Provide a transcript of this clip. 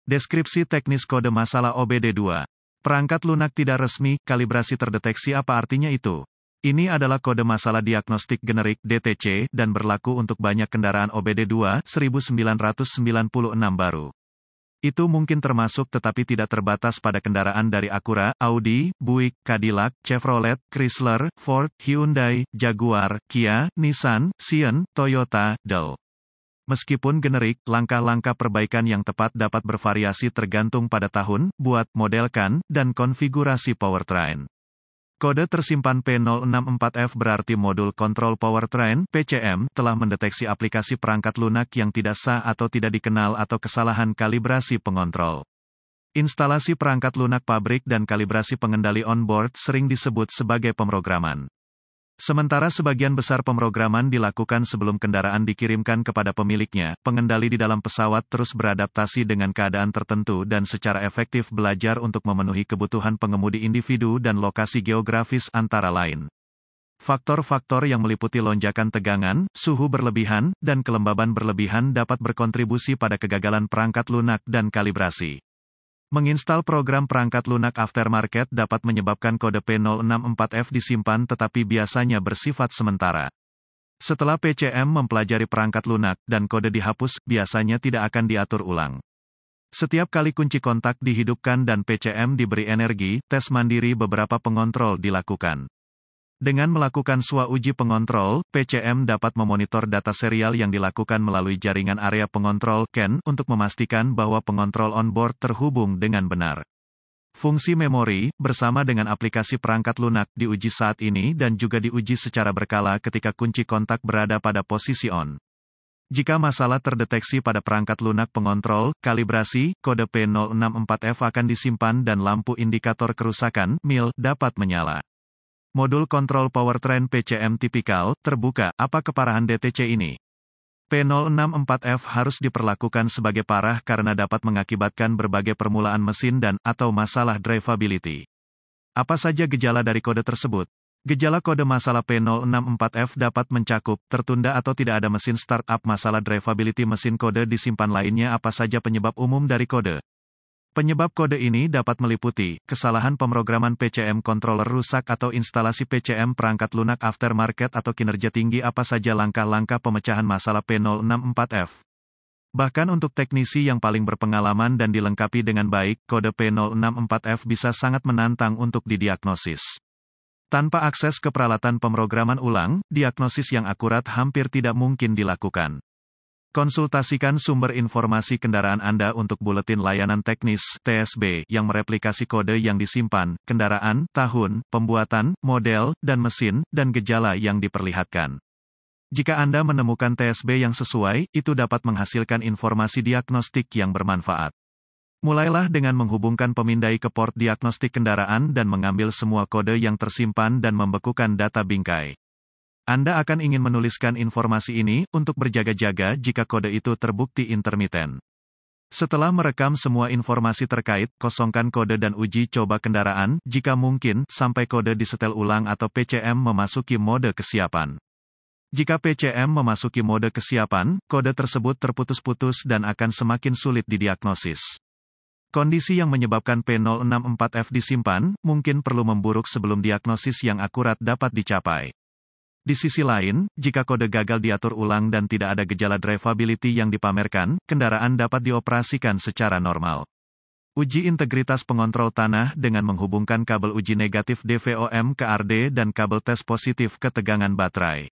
Deskripsi teknis kode masalah OBD2. Perangkat lunak tidak resmi, kalibrasi terdeteksi. Apa artinya itu? Ini adalah kode masalah diagnostik generik DTC dan berlaku untuk banyak kendaraan OBD2 1996 baru. Itu mungkin termasuk tetapi tidak terbatas pada kendaraan dari Acura, Audi, Buick, Cadillac, Chevrolet, Chrysler, Ford, Hyundai, Jaguar, Kia, Nissan, Xi'an, Toyota, Dell. Meskipun generik, langkah-langkah perbaikan yang tepat dapat bervariasi tergantung pada tahun, buat, model kan, dan konfigurasi powertrain. Kode tersimpan P064F berarti modul kontrol powertrain (PCM) telah mendeteksi aplikasi perangkat lunak yang tidak sah atau tidak dikenal atau kesalahan kalibrasi pengontrol. Instalasi perangkat lunak pabrik dan kalibrasi pengendali onboard sering disebut sebagai pemrograman. Sementara sebagian besar pemrograman dilakukan sebelum kendaraan dikirimkan kepada pemiliknya, pengendali di dalam pesawat terus beradaptasi dengan keadaan tertentu dan secara efektif belajar untuk memenuhi kebutuhan pengemudi individu dan lokasi geografis antara lain. Faktor-faktor yang meliputi lonjakan tegangan, suhu berlebihan, dan kelembaban berlebihan dapat berkontribusi pada kegagalan perangkat lunak dan kalibrasi. Menginstal program perangkat lunak aftermarket dapat menyebabkan kode P064F disimpan tetapi biasanya bersifat sementara. Setelah PCM mempelajari perangkat lunak dan kode dihapus, biasanya tidak akan diatur ulang. Setiap kali kunci kontak dihidupkan dan PCM diberi energi, tes mandiri beberapa pengontrol dilakukan. Dengan melakukan SWA uji pengontrol, PCM dapat memonitor data serial yang dilakukan melalui jaringan area pengontrol (CAN) untuk memastikan bahwa pengontrol onboard terhubung dengan benar. Fungsi memori, bersama dengan aplikasi perangkat lunak, diuji saat ini dan juga diuji secara berkala ketika kunci kontak berada pada posisi on. Jika masalah terdeteksi pada perangkat lunak pengontrol, kalibrasi, kode P064F akan disimpan dan lampu indikator kerusakan (MIL) dapat menyala. Modul kontrol powertrain PCM tipikal, terbuka. Apa keparahan DTC ini? P064F harus diperlakukan sebagai parah karena dapat mengakibatkan berbagai permulaan mesin atau masalah drivability. Apa saja gejala dari kode tersebut? Gejala kode masalah P064F dapat mencakup, tertunda atau tidak ada mesin startup, masalah drivability mesin kode disimpan lainnya. Apa saja penyebab umum dari kode? Penyebab kode ini dapat meliputi, kesalahan pemrograman PCM controller rusak atau instalasi PCM perangkat lunak aftermarket atau kinerja tinggi. Apa saja langkah-langkah pemecahan masalah P064F? Bahkan untuk teknisi yang paling berpengalaman dan dilengkapi dengan baik, kode P064F bisa sangat menantang untuk didiagnosis. Tanpa akses ke peralatan pemrograman ulang, diagnosis yang akurat hampir tidak mungkin dilakukan. Konsultasikan sumber informasi kendaraan Anda untuk buletin layanan teknis (TSB) yang mereplikasi kode yang disimpan, kendaraan, tahun, pembuatan, model, dan mesin, dan gejala yang diperlihatkan. Jika Anda menemukan TSB yang sesuai, itu dapat menghasilkan informasi diagnostik yang bermanfaat. Mulailah dengan menghubungkan pemindai ke port diagnostik kendaraan dan mengambil semua kode yang tersimpan dan membekukan data bingkai. Anda akan ingin menuliskan informasi ini untuk berjaga-jaga jika kode itu terbukti intermiten. Setelah merekam semua informasi terkait, kosongkan kode dan uji coba kendaraan, jika mungkin, sampai kode disetel ulang atau PCM memasuki mode kesiapan. Jika PCM memasuki mode kesiapan, kode tersebut terputus-putus dan akan semakin sulit didiagnosis. Kondisi yang menyebabkan P064F disimpan, mungkin perlu memburuk sebelum diagnosis yang akurat dapat dicapai. Di sisi lain, jika kode gagal diatur ulang dan tidak ada gejala drivability yang dipamerkan, kendaraan dapat dioperasikan secara normal. Uji integritas pengontrol tanah dengan menghubungkan kabel uji negatif DVOM ke RD dan kabel tes positif ke tegangan baterai.